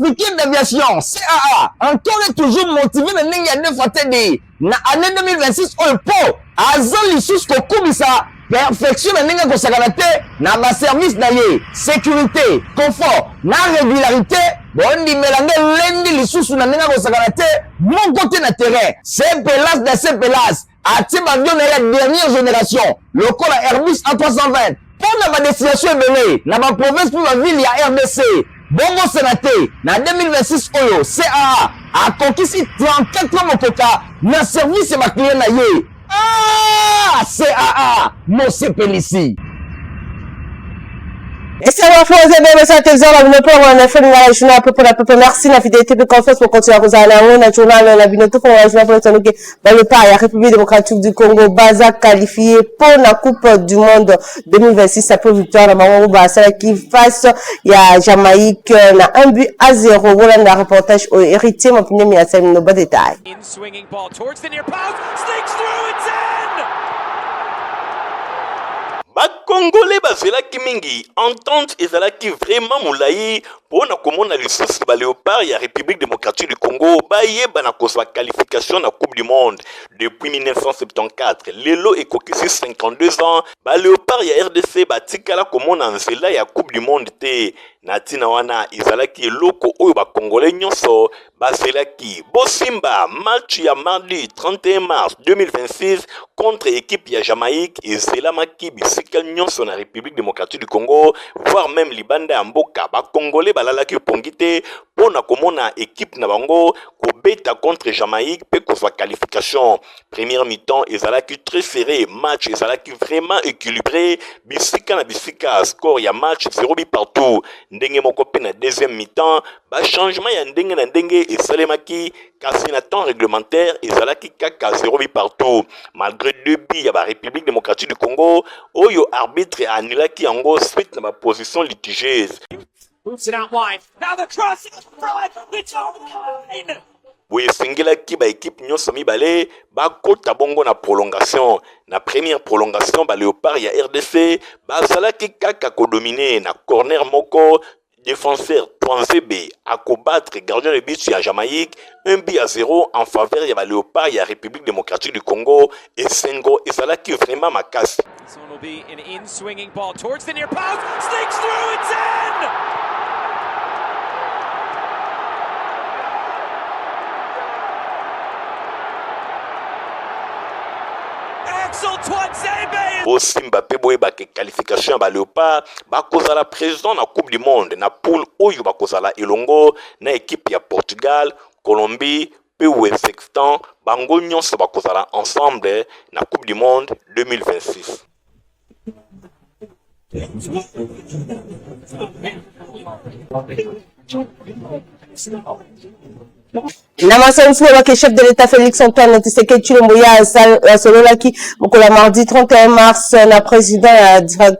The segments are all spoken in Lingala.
africaine d'aviation, CAA, encore et toujours motivé de Nenga Fatedi. Na année 2026, on peut, Azan Lissus Kokubisa, perfection de Nenga Kosakanate, na ba service d'ailleurs, sécurité, confort, na régularité, bon, di mélange lundi Lissus na Nenga Kosakanate, mon côté na terrain, c'est Pelas de ces Pelas, à Tibabion est la dernière génération, le col à Airbus A320, pour ma destination est na ma province pour la ville, il y a RDC. Bongo Sénaté, na 2026 Oyo, CAA, a conquis 34 ans mokoka, na service et ma client na ye. Ah, CAA, Mose Pélissi. Et c'est la fois où vous avez besoin de télévision, la vidéo pour on a fait une journée un peu pour la peuple. Merci la fidélité de confiance pour continuer à vous aller. On a journal, la vidéo pour la journée pour le pays, la République démocratique du Congo, Baza qualifié pour la Coupe du Monde 2026 après victoire de Maman Bassa qui face il y a Jamaïque, na 1-0. Voilà le reportage au héritier, mon premier mis à 5 minutes de détails. Ba Congolais bazelaki mingi entente ezalaki vraiment moulayi pona komona lisusu ba léopard ya République démocratique du Congo bayeba na kozwa qualification na Coupe du Monde depuis 1974 lelo ekokisi 52 ans ba léopard ya RDC batikala komona nzela ya Coupe du Monde te na tina wana ezalaki eloko oyo ba Congolais nyonso bazelaki bosimba match ya mardi 31 mars 2026 contre équipe ya Jamaïque ezelamaki bisika nyonso na République démocratique du Congo voire même libanda ya mboka ba Congolais balalaki pongite pona komona équipe na bango kobeta contre Jamaïque pe kozwa qualification première mi-temps ezalaki très serré match ezalaki vraiment équilibré bisika na bisika score ya match 0 partout ndenge moko pe na deuxième mi-temps ba changement ya ndenge na ndenge esalemaki kasi na temps réglementaire ezalaki kaka 0 partout malgré 2 buts ya ba République démocratique du Congo oyo arbitre annulaki yango suite na ba position litigieuse. Moves it out wide. Now the cross is front. It's over the line. Boye sengelaki ba équipe nyonso mibale bakota bongo na prolongation. Na première prolongation ba léopard ya RDC bazalaki kaka kodominer na corner moko défenseur Twanzebe à combattre gardien de but à Jamaïque 1-0 en faveur ya ba léopard ya République démocratique du Congo et Sengo ezalaki vraiment makasi. This one will be an in-swinging ball towards the near post. Sneaks through, it's in! Axel Twanzebe! Bosimba pe boyeba ke qualification ba léopard bakozala président na Coupe du Monde na poule oyo bakozala elongo na équipe ya Portugal, Colombie pe Wesextan bango nyonso bakozala ensemble na Coupe du Monde 2026. Na masanfu wa chef de l'État Félix Antoine Tshisekedi Tshilombo Sololaki mokola mardi 31 mars na président directeur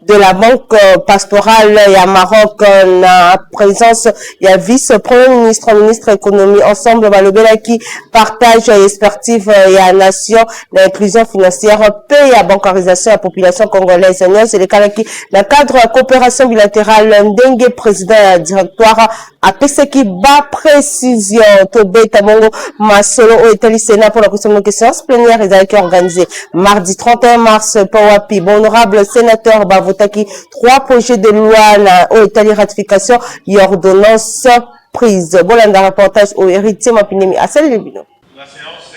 de la banque pastorale ya Maroc na présence ya vice-premier ministre économie ensemble balobelaki partage et expertise ya nation na inclusion financière pe ya bancarisation ya population congolaise c'est le cas qui dans cadre de coopération bilatérale ndenge président ya directoire apesaki ba précision to beta mongo masolo o etali sénat pour la question plénière ezalaki organisée mardi 31 mars Pawapi honorable sénateur Bavotaki 3 projets de loi na Otali ratification et ordonnance prise. Voilà un reportage au héritier Mapinemi à celle de Bino. La séance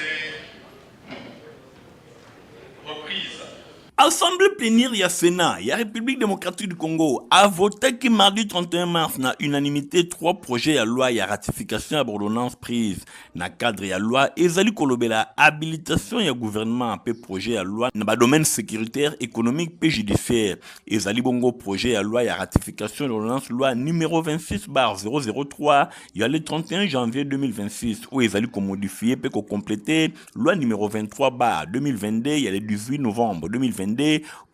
est reprise. Assemblée plénière ya Sénat, ya République démocratique du Congo a voté qui mardi 31 mars na unanimité 3 projets à loi ya ratification à ordonnance prise. Na cadre ya loi, ezali kolobela habilitation ya gouvernement pe projet à loi na ba domaine sécuritaire, économique pe judiciaire. Ezali bongo projet à loi ya ratification de l'ordonnance loi numéro 26/003 ya le 31 janvier 2026 où ezali ko modifier pe ko compléter loi numéro 23/2022 ya le 18 novembre 2022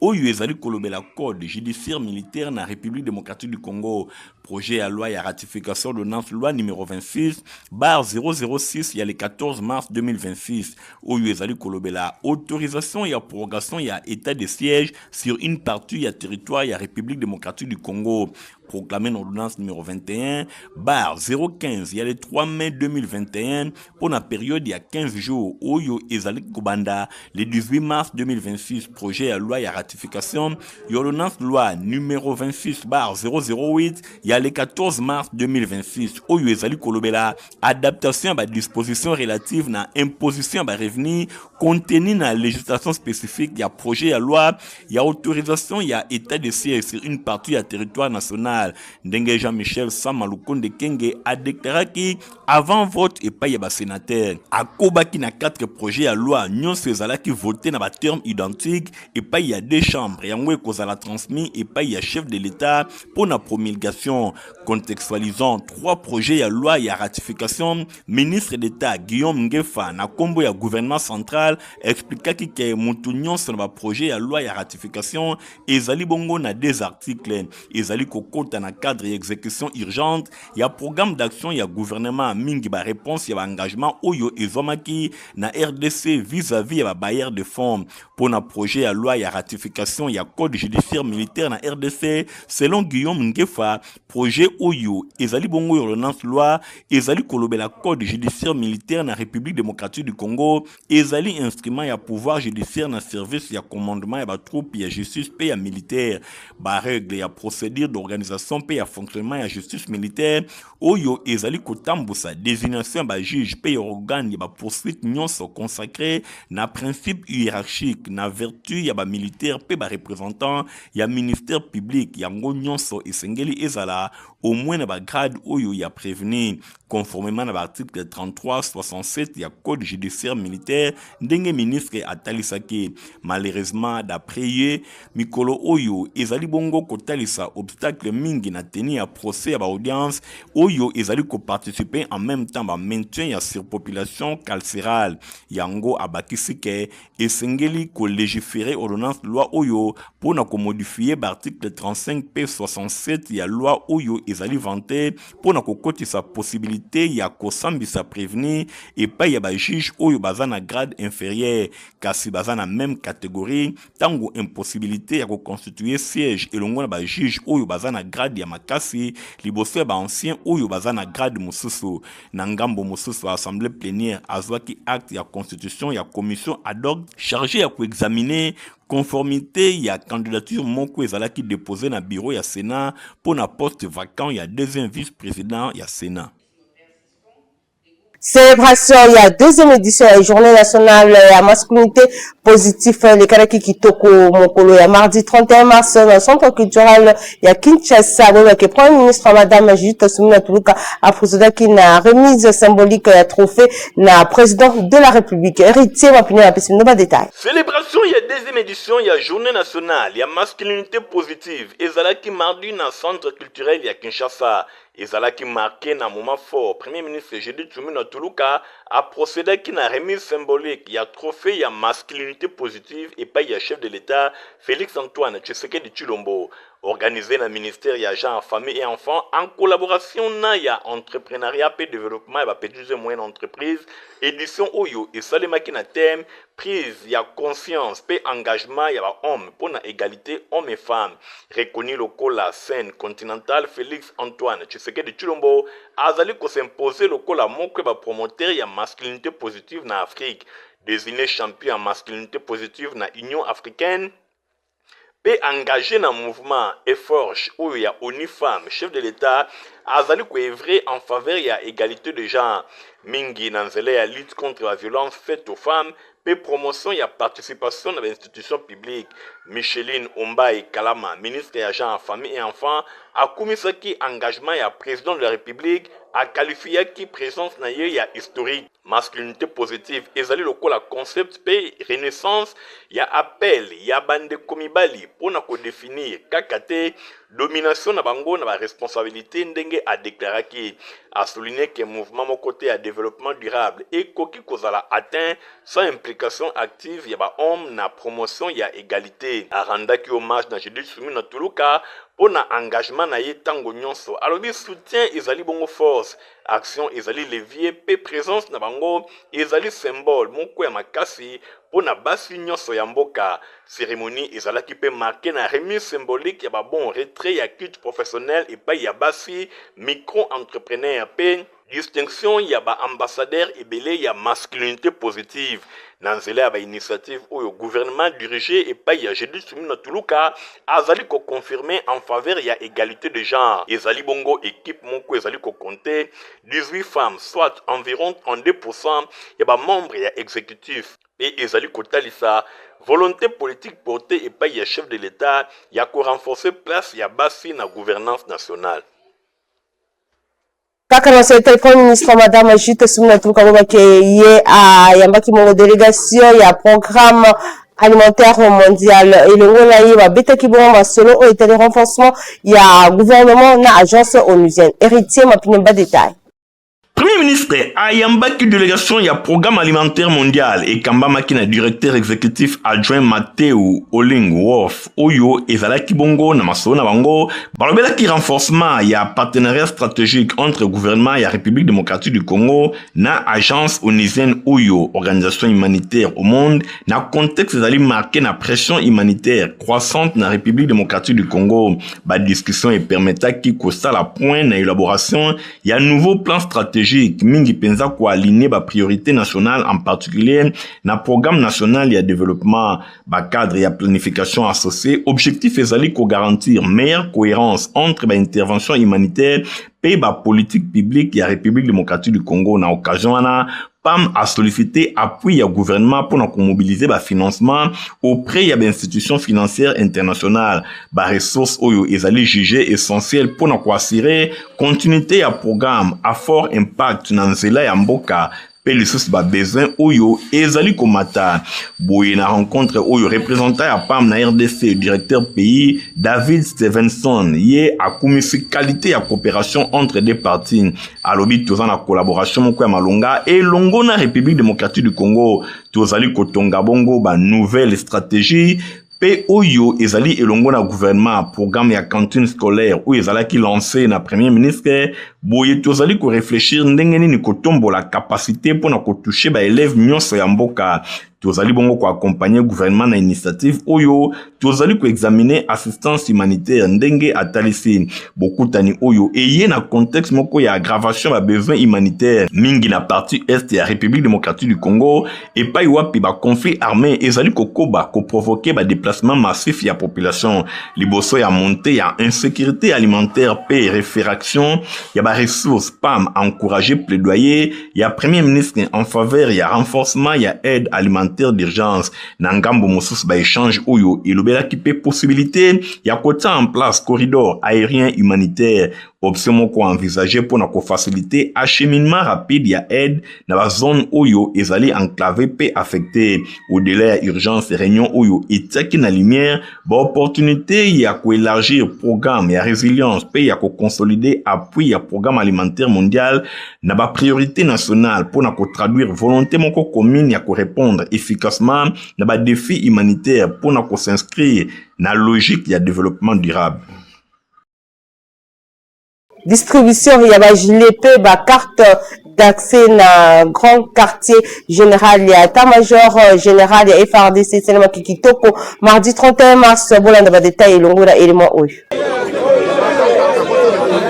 oyo ezali kolobela code judiciaire militaire na République démocratique du Congo. Projet à loi et à ratification de l'ordonnance loi numéro 26/006 il y a le 14 mars 2026 oyo ezali kolobela autorisation et prorogation et état de siège sur une partie ya territoire ya République démocratique du Congo. proclamé dans l'ordonnance numéro 21 bar 015 il y a le 3 mai 2021 pour la période il y a 15 jours oyo ezali kubanda le 18 mars 2026 projet à loi et à ratification l'ordonnance loi numéro 26 bar 008 il y a le 14 mars 2026 oyo ezali kolobela adaptation à la disposition relative na imposition à revenu contenu dans la législation spécifique, il y a projet à loi, il y a autorisation, il y a état de siège sur une partie du territoire national. Ndengue Jean-Michel Samaloukonde Kenge a déclaré qu'avant vote et pas y a sénateur. À Koba qui n'a 4 projets à loi, nyon sezala qui voté dans des termes identiques et pas y a 2 chambres. Et en cause la transmis et pas y a chef de l'État pour la promulgation. Contextualisant 3 projets à loi et à ratification, ministre d'État Guillaume Ngefa na kombo ya gouvernement central expliqua que Moutunion sur le projet à loi et à ratification ezali bongo na 2 articles ezali kokota na cadre d'exécution urgente il y a programme d'action il y a gouvernement mingi ba réponse il y a engagement oyo ezomaki na RDC vis-à-vis ya bailleur de fonds pour na projet à loi et à ratification il y a code judiciaire militaire na RDC selon Guillaume Ngefa projet oyo ezali bongo ordonnance loi ezali kolobela code judiciaire militaire na République démocratique du Congo ezali instrument ya pouvoir judiciaire na service ya commandement ya ba troupe ya justice pe ya militaire ba règle ya procédure d'organisation pe ya fonctionnement ya justice militaire oyo ezali kotambusa désignation ba juge pe ya organe ya ba poursuite nyonso consacré na principe hiérarchique na vertu ya ba militaire pe ba représentant ya ministère public yango nyonso esengeli ezala au moins na ba grade oyo ya prévenu conformément à l'article 33-67 il y a code judiciaire militaire ndenge ministre atalisaki malheureusement d'après ye mikolo oyo ezali bongo kotalisa obstacle mingi na teni ya procès ya ba audience oyo ezali ko participer en même temps ba maintien ya surpopulation carcérale yango abakisi ke esengeli ko légiférer ordonnance loi oyo pour na ko modifier l'article 35 P67 ya loi oyo ezali vanté pour na ko kotisa possibilité ya kosambisa prévenir et pas ya ba juge oyo bazana grade inférieur kasi bazana même catégorie tango impossibilité ya constituer siège elongo na ba juge oyo bazana grade ya makasi liboso ba ancien oyo bazana grade mususu na ngambo mususu assemblée plénière azwaki acte ya constitution ya commission ad hoc chargée ya examiner conformité ya candidature moko ezalaki déposé na bureau ya Sénat pour na poste vacant ya deuxième vice-président ya Sénat. Célébration, il y a 2e édition de la journée nationale à masculinité positive, les Karaki Kitoko Mokolo, il y a mardi 31 mars, dans le centre culturel, il y a Kinshasa, donc le Premier ministre, Madame Judith Soumina Toulouka, a procédé qui n'a remise symbolique, à trophée, na président de la République. Héritier, ma opinion, la piscine, de détail. Célébration, il y a 2e édition, il y a journée nationale, il y a masculinité positive, et Zalaki mardi dans le centre culturel, il y a Kinshasa. Ezalaki marqué na moment fort. Premier ministre Judith Soumina Toulouka a procédé qui n'a remise symbolique. Il y a trophée, il y a masculinité positive et pas il y a chef de l'État Félix Antoine Tshisekedi Tshilombo. Organisé dans le ministère, il y a gens, famille et enfants, en collaboration, il y a entrepreneuriat et développement, il y a petites et moyennes entreprises, édition Oyo et Salemaki na thème, prise, il y a conscience, paix, engagement, il y a homme, pour la égalité, hommes et femmes. Reconnu le la scène continentale, Félix Antoine Tshisekedi Tshilombo, azali ko s'imposer le la moko ba promoteur, il y a masculinité positive na Afrique. Désigné champion en masculinité positive na Union africaine, peut engager dans le mouvement effort où il y a ONU Femmes, chef de l'État, azali ko œuvrer en faveur de l'égalité de genre. Mingi nanzele ya lutte contre la violence faite aux femmes, pe promotion ya participation dans les institutions publiques. Micheline Ombaï Kalama, ministre ya gens, famille et enfants, a komisaki engagement ya président de la République, a qualifié qui présence na ye ya historique. Masculinité positive, ezali lokola concept pe renaissance, ya appel, ya bande komibali, pour na ko définir kakate, domination na bango na ba responsabilité ndenge a déclaré qui a souligné que mouvement mon côté à développement durable et koki kozala atteint sans implication active ya ba homme na promotion ya égalité a randaki hommage na Judith Soumina Toulouka pour na engagement na ye tango nyonso alobi soutien ezali bongo force action ezali levier pe présence na bango ezali symbole moko ya makasi pona basi nyonso ya mboka. Cérémonie ezalaki pe marqué na remise symbolique ya ba bon retrait ya kit professionnel et pa ya basi micro-entrepreneur pe distinction ya ba ambassadeur ebele ya masculinité positive. Dans la initiative où le gouvernement dirigé et pas ya Jedi Sumina Tuluka azali ko confirmer en faveur ya égalité de genre. Ezali bongo équipe moko ezali ko compter 18 femmes, soit environ 32% ya ba membres ya exécutif. Et ezali ko talisa volonté politique portée et pas ya chef de l'État ya ko renforcer place ya basi na gouvernance nationale. Kaka na secrétaire premier ministre madame Jite Sumina Tuluka Bobake ye a yambaki mo délégation ya programme alimentaire mondial et le ngona ye ba betaki bon solo au état de renforcement ya gouvernement na agence onusienne héritier mapinemba détail. Premier ministre ayambaki délégation ya programme alimentaire mondial et kambamaki na directeur exécutif adjoint Mateo Oling Wolf oyo ezalaki bongo na masolo na bango balobelaki renforcement ya partenariat stratégique entre gouvernement ya République démocratique du Congo na agence onusienne oyo organisation humanitaire au monde na contexte ezali marqué na pression humanitaire croissante na République démocratique du Congo. Ba discussion et permetaki kosala point na élaboration ya nouveau plan stratégique mingi penza ko aligner ba priorité nationale en particulier na programme national ya développement ba cadre ya planification associé objectif ezali ko garantir meilleure cohérence entre ba intervention humanitaire et ba politique publique ya République démocratique du Congo. Na occasion wana PAM a sollicité appui au gouvernement pour mobiliser le financement auprès des institutions financières internationales. Les ressources oyo ezali jugé essentielles pour assurer continuité à programme à fort impact dans nzela ya mboka. Pelissus ba besoin oyo ezali komata. Boye na rencontre oyo représentant ya PAM na RDC directeur pays David Stevenson ye akumisi qualité ya coopération entre des parties. Alobi tozana la collaboration moko ya malonga et longo na République démocratique du Congo tozali kotonga bongo ba nouvelle stratégie P oyo ezali elongo na gouvernement programme ya cantine scolaire ou ezalaki lancé na premier ministre boye tozali ko réfléchir ndenge nini kotombo la capacité pour na ko toucher ba élèves nyonso ya mboka. Tozali bongo ko accompagner gouvernement na initiative oyo tozali ko examiner assistance humanitaire ndenge atalisi beaucoup tani oyo eye na contexte moko ya aggravation ba besoin humanitaire mingi na partie est ya République démocratique du Congo et pa iwapi ba conflit armé ezali ko koba ko provoquer ba déplacement massif ya population liboso ya montée ya insécurité alimentaire pe réfraction ya ba ressources PAM encourager plaidoyer ya premier ministre en faveur ya renforcement ya aide alimentaire d'urgence na ngambo mosusu ba échange oyo elobelaki pe possibilité ya kota en place corridor aérien humanitaire option moko envisagée pour na ko faciliter acheminement rapide ya aide na ba zone oyo ezali enclavé pe affecté au-delà ya urgence réunion oyo etaki na lumière ba opportunité ya ko élargir programme ya résilience pe ya ko consolider appui ya programme alimentaire mondial na ba priorité nationale pour na ko traduire volonté moko commune ya ko répondre efficacement na ba défi humanitaire pour na ko s'inscrire na logique ya développement durable. Distribution ya ba gilet pe ba carte d'accès na grand quartier général ya état-major général ya FARDC Selema Kitoko mardi 31 mars bolanda ba détail longo na élément oyo.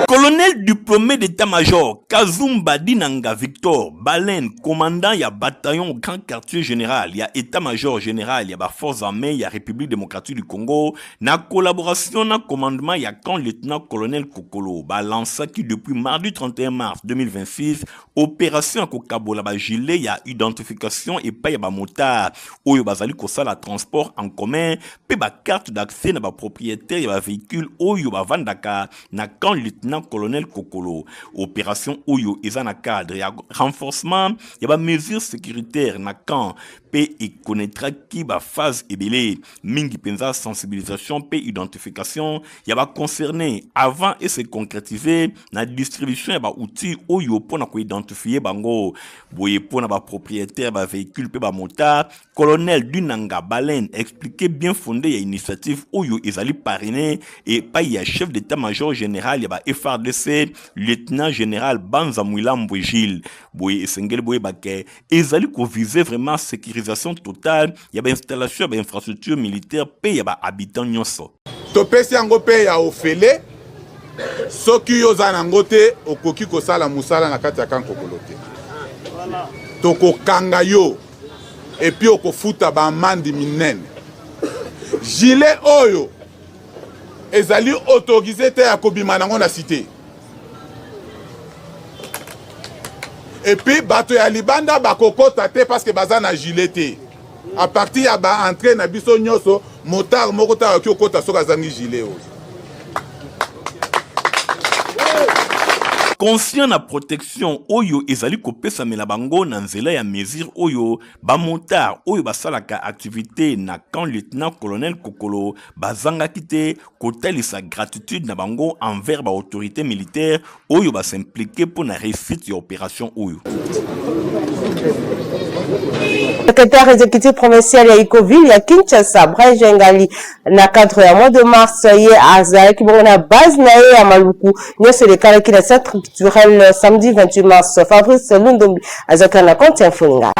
Colonel diplômé d'état-major Kazumba Dinanga Victor Balen, commandant ya bataillon grand quartier général, ya état-major général, ya ba forces armées, ya République démocratique du Congo, na collaboration na commandement ya camp lieutenant colonel Kokolo, ba lança qui depuis mardi 31 mars 2026, opération à Kokabola ba gilet ya identification et pa ya ba motard, oyo bazali kosala transport en commun, pe ba carte d'accès na ba propriétaire ya ba véhicule oyo ba vandaka na camp lieutenant colonel Kokolo. Opération Oyo ezana cadre ya renforcement ya ba mesures sécuritaires na camp pe y connaîtra qui ba phase ebele mingi penza sensibilisation pe identification ya ba concerné avant et se concrétiser na distribution ya ba outils oyo pona ko identifier bango boye pona ba propriétaire ba véhicule pe ba motard. Colonel Dunanga Balen expliquait bien fondé ya initiative oyo ezali parrainé et pa ya chef d'état-major général ya ba FARDC pe lieutenant général Banza Mwilambo Gilles boye esengeli boye bake ezali ko viser vraiment sécurisation totale ya ba installation ya ba infrastructure militaire pe ya ba habitants nyonso topesi yango pe ya ofele soki yoza nango te okoki kosala musala na kati ya kankokolo te tokokanga yo epi okofuta baamandi minene gilet oyo ezali autorisé te ya kobima nango na cité epi bato ya libanda bakokota te parce que baza na gilet te à partir ya ba entrée na biso nyonso motard moko ta ki okota soka zangi gilet oyo. Conscient na protection oyo ezali kopesa mela bango na nzela ya mesure oyo ba motard oyo basalaka activité na camp lieutenant colonel Kokolo bazanga kite kotalisa gratitude na bango envers ba autorité militaire oyo ba s'impliquer pour na réussite ya opération oyo. Secrétaire exécutif provincial ya Ikoville ya Kinshasa Brège Ngali na cadre ya mois de mars ye azalaki bongo na base na ye ya Maluku nyonso lekalaki na centre culturel samedi 28 mars. Fabrice Lundombi azalaki na compte infoninga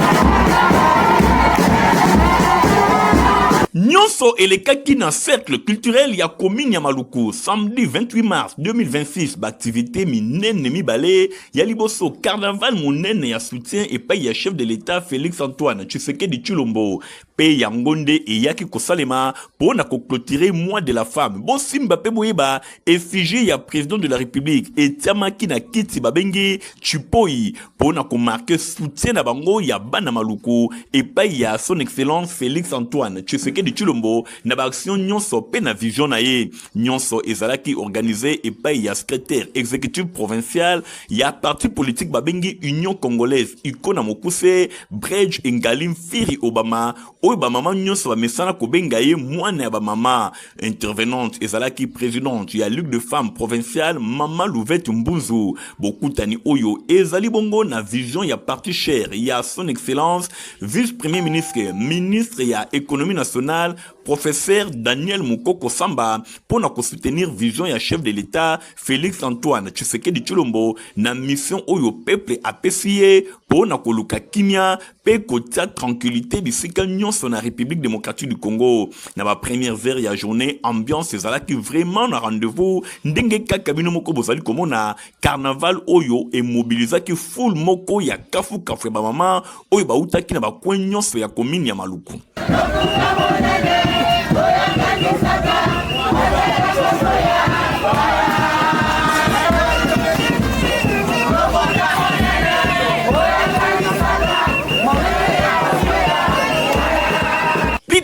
Nyonso elekaki na cercle culturel ya commune ya Maluku samedi 28 mars 2026 b'activité minene mibale ya liboso carnaval monene ya soutien et pa ya chef de l'état Félix Antoine Tshisekedi Tshilombo pe ya ngonde eyaki kosalema pona ko clôturer mois de la femme bo simba pe boyeba effigie ya président de la république etiamaki na kiti babenge Chipoi pona ko marquer soutien na bango ya bana Maluku et pa ya son excellence Félix Antoine Tshisekedi Tshilombo na ba action nyonso pe na vision na ye nyonso ezalaki organisé et pa ya secrétaire exécutif provincial ya parti politique babengi Union Congolaise ikona mokuse Brège Ngali Mfiri Obama oyo ba mama nyonso ba mesana ko benga ye mwana ya ba mama intervenante ezalaki présidente ya Ligue de femmes provinciale Mama Louvette Mbunzu bokutani oyo ezali bongo na vision ya parti cher ya son excellence vice-premier ministre ya économie nationale professeur Daniel Mukoko Samba pour na soutenir vision ya chef de l'état Félix Antoine Tshisekedi Tshilombo na mission oyo peuple apesiye pour na koluka kimia pe kotia tranquillité bisika nyonso na République démocratique du Congo na ba première heure ya journée ambiance ezalaki vraiment na rendez-vous ndenge kaka bino moko bozali komona carnaval oyo et mobilisaki full moko ya kafu kafu ba mama oyo ba utaki na ba coin nyonso ya commune ya Maluku.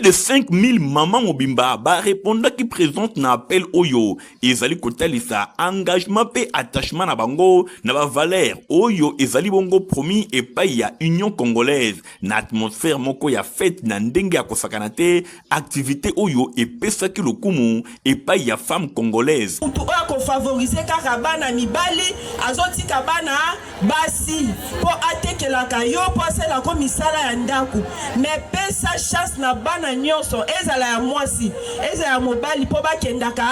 De 5000 mamans mobimba ba répondant qui présente na appel oyo ezali kotalisa engagement pe attachement na bango na ba valeur oyo ezali bongo promis et pa ya Union Congolaise na atmosphère moko ya fête na ndenge ya kosakana te activité oyo et pesaki lokumu et pa ya femme congolaise tout oyo ko favoriser kaka bana mibali azoti ka bana basi po atekelaka yo po sala ko misala ya ndaku mais pesa chance na bana nyonso ezala ya mwasi ezala ya mobali po bakendaka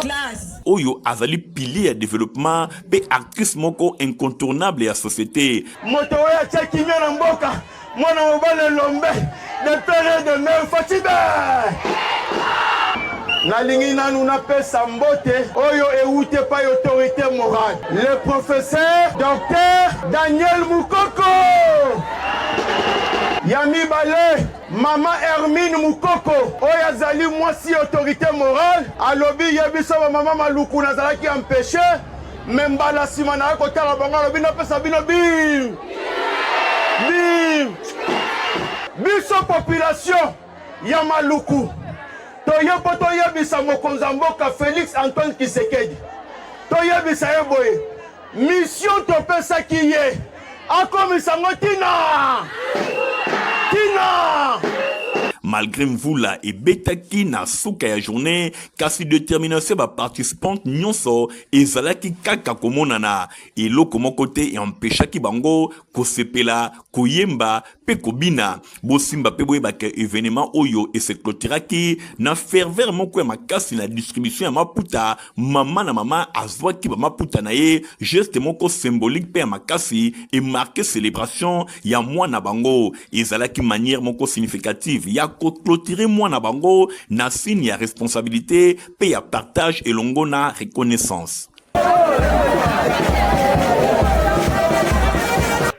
classe oyo azali pilier ya développement pe actrice moko incontournable ya société moto oyo tchekimia na mboka mwana mobali lombe de père de mère Fatibe nalingi nanu napesa mbote oyo eute pa autorité morale le professeur docteur Daniel Mukoko Yami Balé, Maman Hermine Mukoko, Oya Zali Mwasi autorité morale, Alobi Yabiso Maman Maluku Nazalaki empêché, Membala Simana Kotala Banga Lobi Napesa Bino Bim Bim Biso population Yamaluku Toyo Poto Yabisa Mokonzamboka Félix Antoine Tshisekedi Toyabisa Yeboye Mission Topesa Kiye Akomisa Motina malgré mvula et betaki na suka ya journée kasi détermination ba participante nyonso ezalaki kaka komonana eloko moko te e empêchaki bango kosepela koyemba pe kobina bosimba pe boyeba ke événement oyo et se clôturaki na ferveur moko ya makasi na distribution ya maputa mama na mama azwaki ba maputa na ye geste moko symbolique pe ya makasi et marqué célébration ya mwana bango ezalaki manière moko significative ya clôturer mwana bango na signe ya responsabilité pe ya partage elongo na reconnaissance.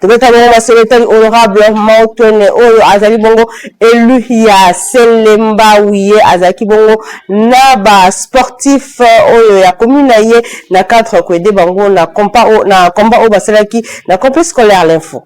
Tobeta bongo secrétaire honorable Mautone oyo azali bongo élu ya Selemba wiye azaki bongo na ba sportif oyo ya commune ye na cadre ko aider bango na combat o basalaki na complexe scolaire l'info.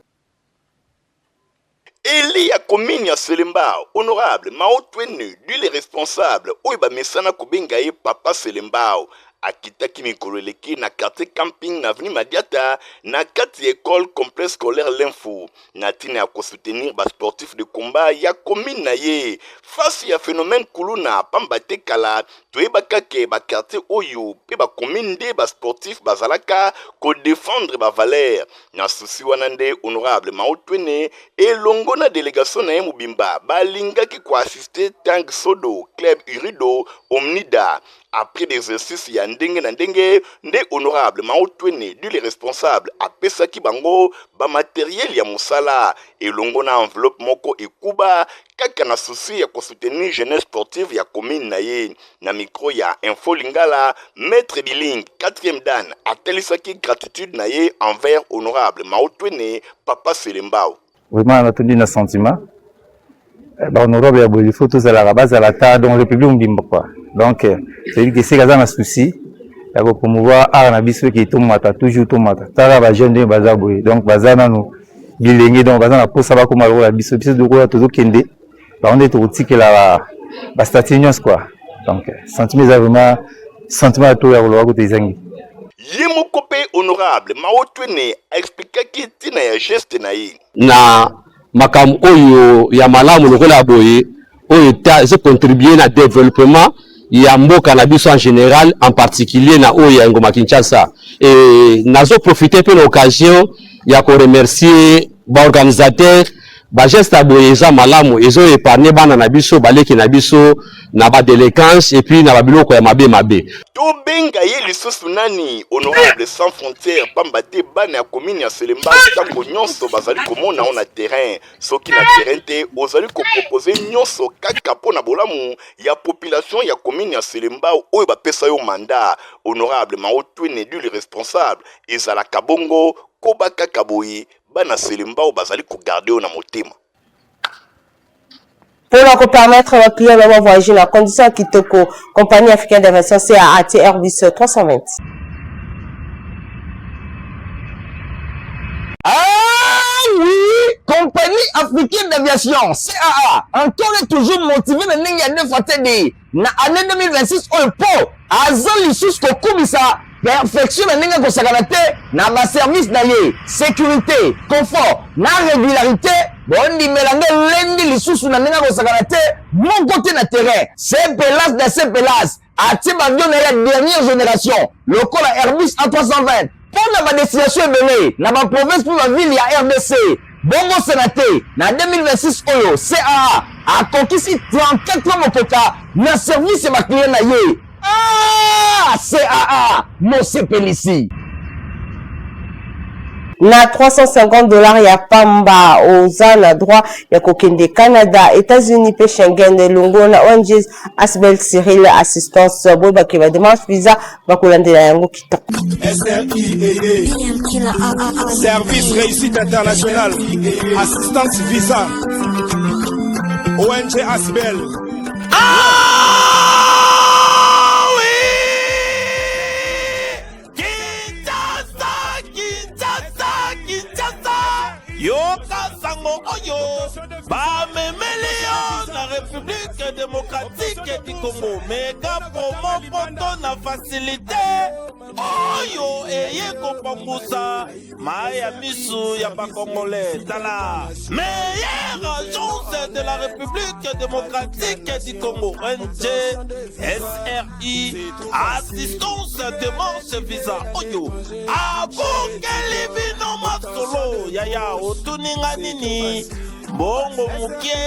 Eli ya commune ya Selemba honorable Mautone lui les responsables oyo ba mesana kobenga ye papa Selemba akitaki mikolo eleki na quartier camping na avenue Madiata na kati école complexe scolaire l'info na tina ya soutenir ba sportif de combat ya commune na ye face ya phénomène kuluna pamba te kala toyebaka ke ba quartier oyo pe ba commune de ba sportif bazalaka ko défendre ba valeur na souci wana nde honorable Mautone elongo na délégation na ye mobimba balingaki ko assister Tang Sodo club Urido Omnida après des exercices ya ndenge na ndenge nde honorable Mautone du les responsables apesaki bango ba matériel ya musala elongo na enveloppe moko ekuba kaka na souci ya ko soutenir jeunesse sportive ya commune na ye na micro ya Info Lingala maître Biling 4e dan atelisaki gratitude na ye envers honorable Mautone papa Selembao. Vraiment on a na sentiment honorable ya il faut tous à la base à la ta dans le public mbimba quoi. Donc c'est que c'est un souci ya ko promouvoir art na biso qui tomata toujours tomata tala ba jeune de bazaboy donc bazana nous bilenge donc bazana pour ça va comme la biso biso de ko to kende ba on est au tikela ba statinions quoi. Donc sentiment vraiment sentiment to ya ko côté zangi Yemo kopé honorable Mautone a expliqué ki tina ya geste na yi na makam oyo ya malamu lokola boye oyo ta se contribuer na développement ya mboka na biso en général en particulier na oyo ya Ngoma Kinshasa et nazo profiter pour l'occasion ya ko remercier ba organisateur ba geste boye za malamu ezo épargner bana na biso baleki na biso na ba délinquance et puis na ba biloko ya mabe to benga ye lisusu nani honorable sans frontières pambate bana ya commune ya Selemba tango nyonso bazali komona on a terrain soki na terrain te ozali ko proposer nyonso kaka pona bolamu ya population ya commune ya Selemba oyo ba pesa yo mandat honorable Mautone du le responsable ezala kabongo kobaka kaboyi bana Selemba o bazali ko garder na motema. Pour leur permettre aux clients de voyager dans la condition Kitoko, compagnie africaine d'aviation CAAT Airbus 320. Ah oui, compagnie africaine d'aviation CAA, encore et toujours motivé de n'engager fatigué. Na année 2026 au po, azali sus ko kubisa. Perfection na ko sakanate na ba service na ye sécurité confort na régularité bondi melange lendi lisusu na ko sakanate mon côté na terrain c'est pelas de ces pelas ati bavion na la dernière génération le col Airbus A320 pour na ba destination ebele na ba province pour la ville ya RDC bongo sénaté na 2026 oyo CAA a conquis 34 mokoka na service ya ba client na ye. Ah, CAA, Mose Pélissi. Na $350 ya pamba ozana droit ya kokende Canada, États-Unis pe Schengen longo na ONG Asbel Cyril assistance boy bakeba démarche visa bakolandela yango kita. Service réussite internationale assistance visa ONG Asbel. bamemeli na République démocratique du Congo mega promo poto na facilité oyo eye kopambusa maya misu ya bakongolais tala meilleure agence de la République démocratique du Congo NG SRI assistance démarche visa oyo abongeli bino masolo yaya otuninga nini bongo muke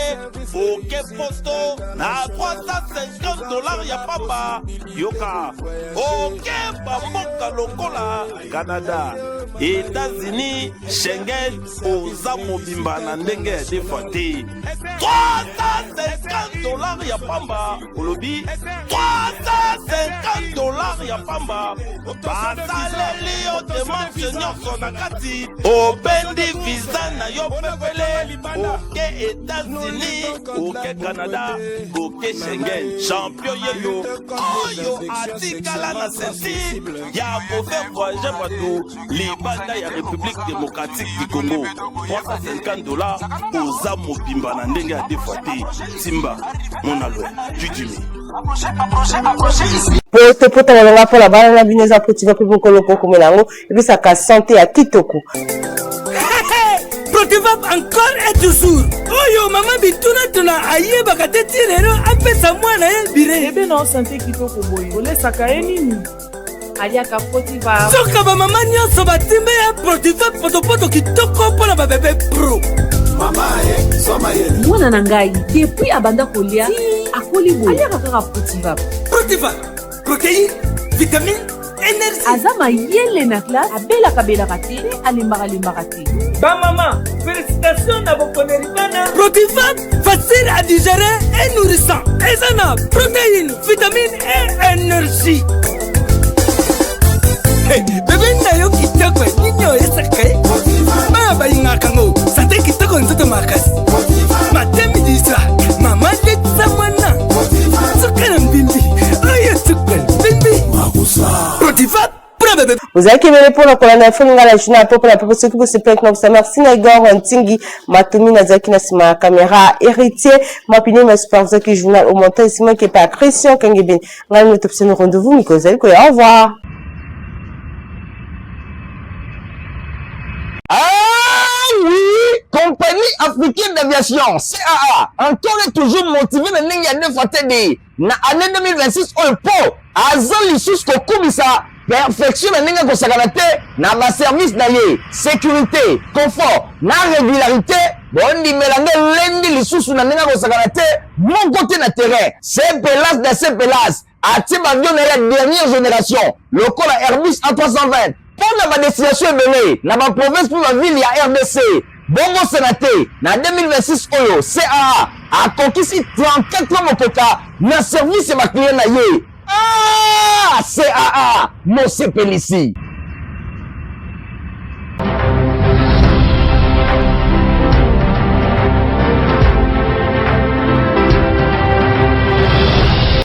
oke poto na $350 ya pamba yoka oke bamboka lokola Canada États-Unis Schengen oza mobimba na ndenge ya defa te $350 ya pamba olobi $350 ya pamba basaleli yo demarche nyonso na kati obendi visa na yo pepele oke États-Unis oke Canada oke Schengen champion yeyo oyo atikala na senti ya kofe voyager bato libanda ya République démocratique du Congo $350 oza mobimba na ndenge ya defa te simba monalo jujimi poto malonga mpo na bana na bino eza potiva mpe mokolo mpo komelango ebisaka sante ya kitoko Protivap encore et toujours. Oyo mama bituna tuna ayebaka te ti lelo apesa mwana ye bire. Ebe na santé kitoko boye. Olesaka ye nini? Aliaka Protivap. Soka ba mama nyonso batimbe ya Protivap poto kitoko mpona ba bébé pro. Mama ye, soma ye. Mwana na ngai depuis abanda kolia akoli boye. Aliaka kaka Protivap. Protivap. Protéine, vitamine, énergie. Azama yele na classe abelaka te alimbaka te. Ba maman, félicitations à vos connaissances. Protivap, facile à digérer et nourrissant. Ezana, protéines, vitamines et énergie. Hey, bébé nayo kitoko ninyo esakai. Baba ingakango, santé kitoko nzoto makasi. Matemi disa, mama detsa mwana. Sukana mbimbi, ayo sukana mbimbi. Protivap. Vous avez qu'à pour la colonne info la journée pour la proposition que vous se plaît comme ça merci Naigor Ntingi Matoumi Nazaki Nasima caméra héritier ma pini ma super vous qui journal au montant ici moi qui est pas Christian Kangebin on notre option rendez-vous Mikozel quoi au revoir. Ah oui, compagnie africaine d'aviation CAA encore et toujours motivé na ndenge ya defa te de na année 2026 au po azali lisusu kokumisa perfection na ndenge kosakana te na ba service na ye sécurité confort na régularité bondi melange lendi lisusu na ndenge kosakana te mon côté na terrain c'est pelas de ces pelas ati bavion na la dernière génération lokola Airbus A320 pour na ba destination ebele na ba province pour la ville ya RDC bongo sénaté na 2026 oyo CAA a conquis 34 ans mokoka na service ya ba client na ye. Ah, CAA, Mose Pelisi.